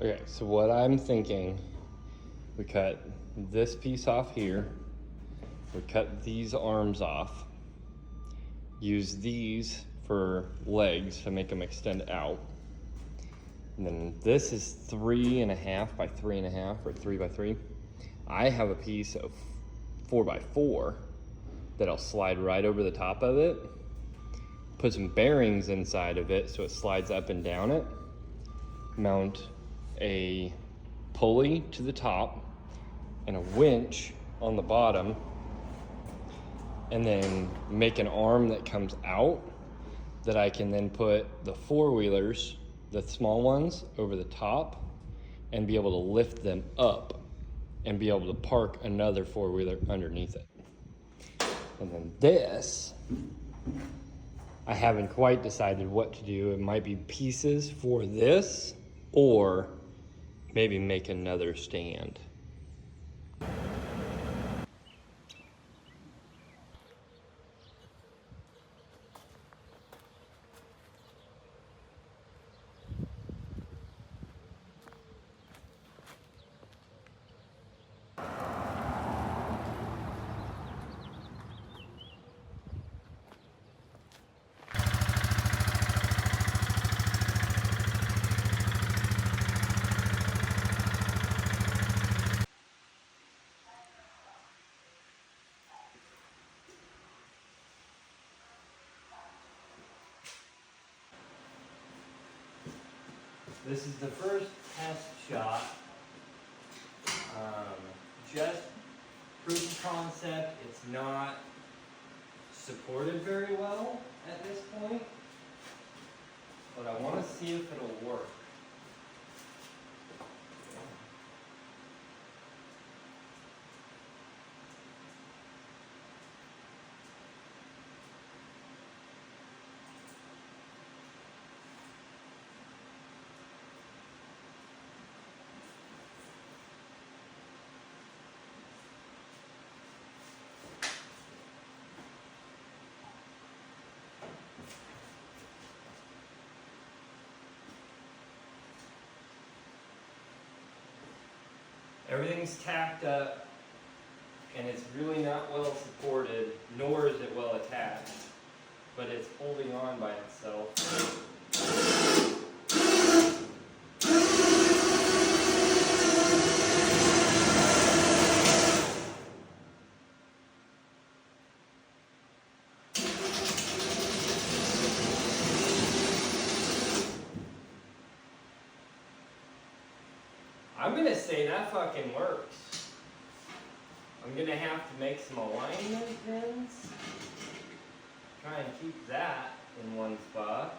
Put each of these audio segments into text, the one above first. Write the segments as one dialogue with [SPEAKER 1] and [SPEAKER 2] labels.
[SPEAKER 1] Okay, so what I'm thinking, we cut this piece off here, we cut these arms off, use these for legs to make them extend out. And then this is 3.5 by 3.5 or 3 by 3. I have a piece of 4 by 4 that'll slide right over the top of it. Put some bearings inside of it so it slides up and down it. Mount a pulley to the top and a winch on the bottom, and then make an arm that comes out that I can then put the four-wheelers, the small ones, over the top and be able to lift them up and be able to park another four-wheeler underneath it. And then this, I haven't quite decided what to do. It might be pieces for this, or maybe make another stand. This is the first test shot. Just proof of concept. It's not supported very well at this point, but I want to see if it'll work. Everything's tacked up, and it's really not well supported, nor is it well attached, but it's holding on by itself. I'm gonna say that fucking works. I'm gonna have to make some alignment pins. Try and keep that in one spot.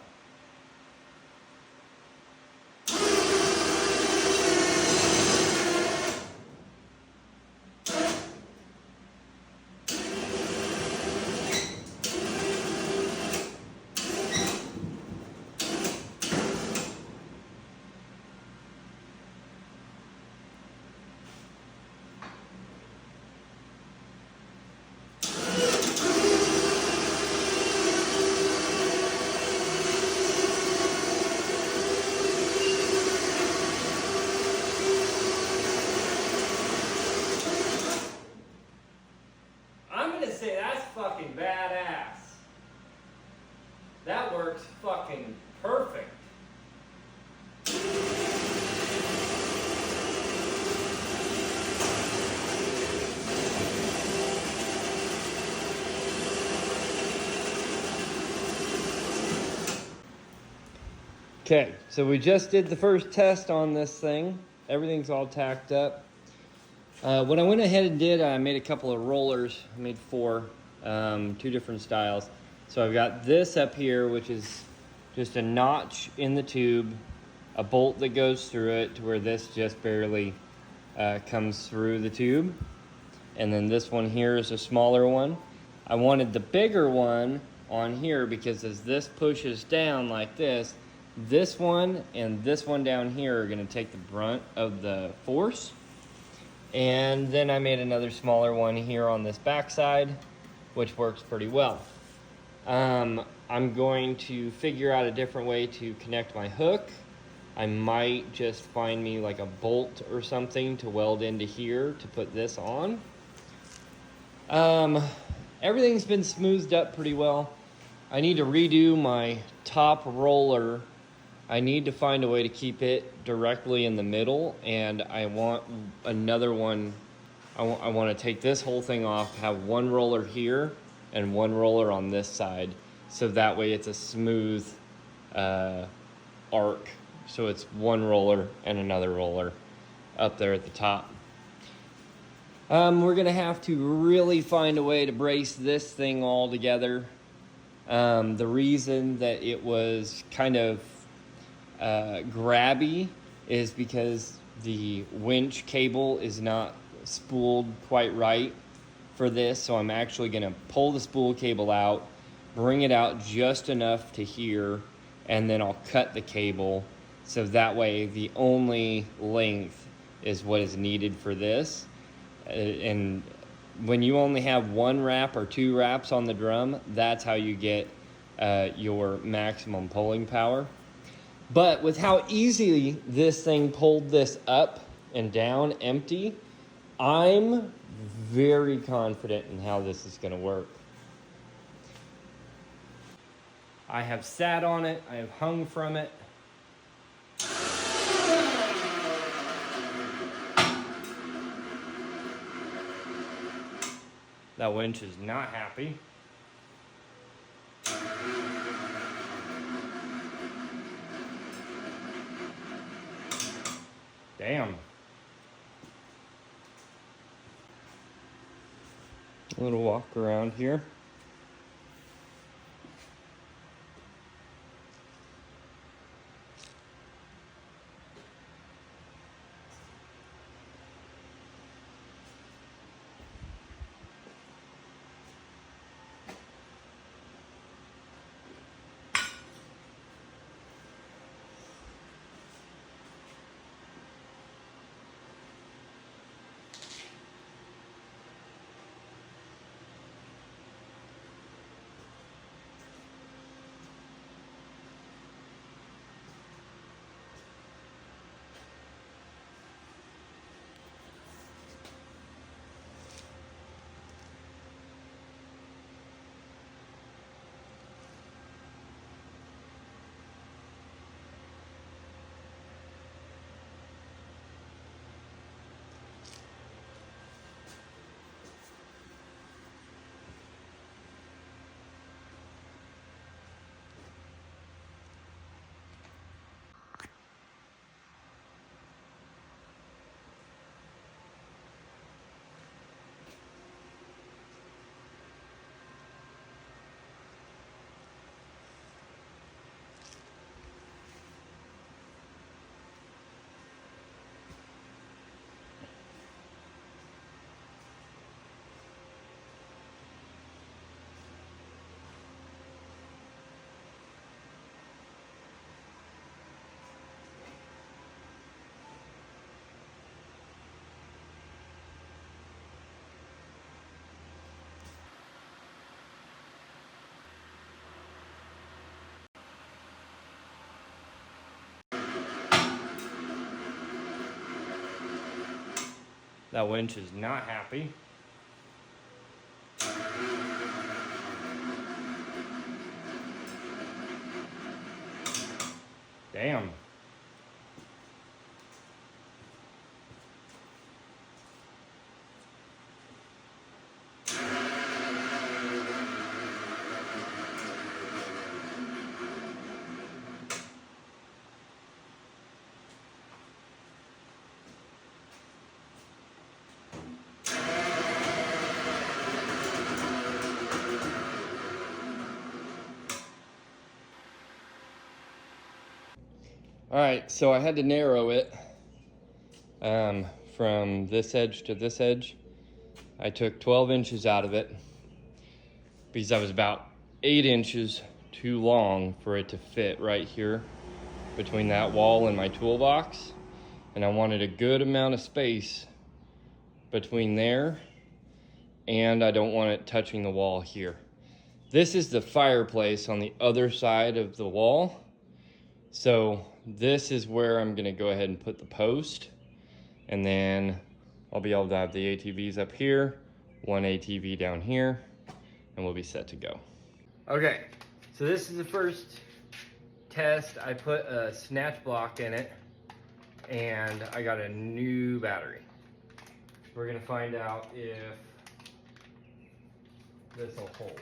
[SPEAKER 1] Say that's fucking badass. That works fucking perfect. Okay, so we just did the first test on this thing. Everything's all tacked up. What I went ahead and did, I made a couple of rollers. I made 4, 2 different styles. So I've got this up here, which is just a notch in the tube, a bolt that goes through it to where this just barely comes through the tube. And then this one here is a smaller one. I wanted the bigger one on here because as this pushes down like this one and this one down here are gonna take the brunt of the force. And then I made another smaller one here on this backside, which works pretty well. I'm going to figure out a different way to connect my hook I might just find me like a bolt or something to weld into here to put this on. Everything's been smoothed up pretty well. I need to redo my top roller. I need to find a way to keep it directly in the middle, and I want another one. I want to take this whole thing off, have one roller here and one roller on this side, so that way it's a smooth arc. So it's one roller and another roller up there at the top. We're gonna have to really find a way to brace this thing all together. The reason that it was kind of grabby is because the winch cable is not spooled quite right for this, so I'm actually gonna pull the spool cable out, bring it out just enough to here, and then I'll cut the cable, so that way the only length is what is needed for this. And when you only have one wrap or two wraps on the drum, that's how you get your maximum pulling power. But with how easily this thing pulled this up and down empty, I'm very confident in how this is going to work. I have sat on it, I have hung from it. That winch is not happy. Damn. A little walk around here. That winch is not happy. Damn. All right, so I had to narrow it from this edge to this edge. I took 12 inches out of it because I was about 8 inches too long for it to fit right here between that wall and my toolbox. And I wanted a good amount of space between there, and I don't want it touching the wall here. This is the fireplace on the other side of the wall. So this is where I'm gonna go ahead and put the post, and then I'll be able to have the ATVs up here, one ATV down here, and we'll be set to go. Okay, so this is the first test. I put a snatch block in it, and I got a new battery. We're gonna find out if this will hold.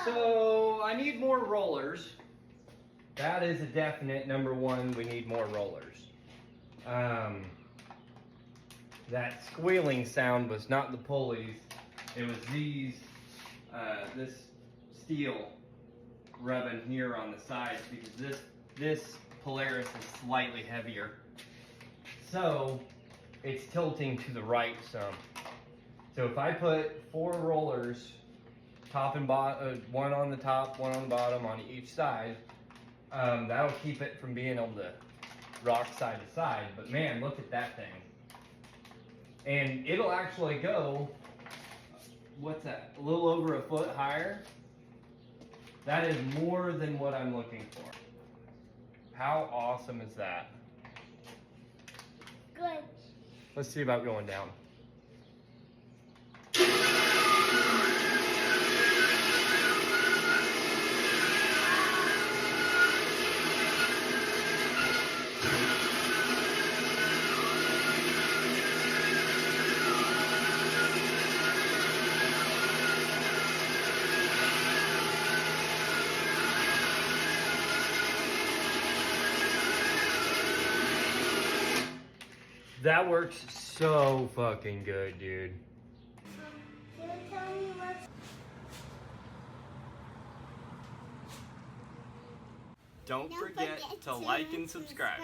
[SPEAKER 1] So I need more rollers. That is a definite number one. We need more rollers. That squealing sound was not the pulleys. It was these, this steel rubbing here on the sides, because this Polaris is slightly heavier. So it's tilting to the right some. So if I put 4 rollers, top and bottom, one on the top, one on the bottom, on each side, that'll keep it from being able to rock side to side. But man, look at that thing. And it'll actually go, what's that, a little over a foot higher. That is more than what I'm looking for. How awesome is that?
[SPEAKER 2] Good.
[SPEAKER 1] Let's see about going down. That works so fucking good, dude.
[SPEAKER 2] Can you tell me what's...
[SPEAKER 1] Don't forget to like and subscribe.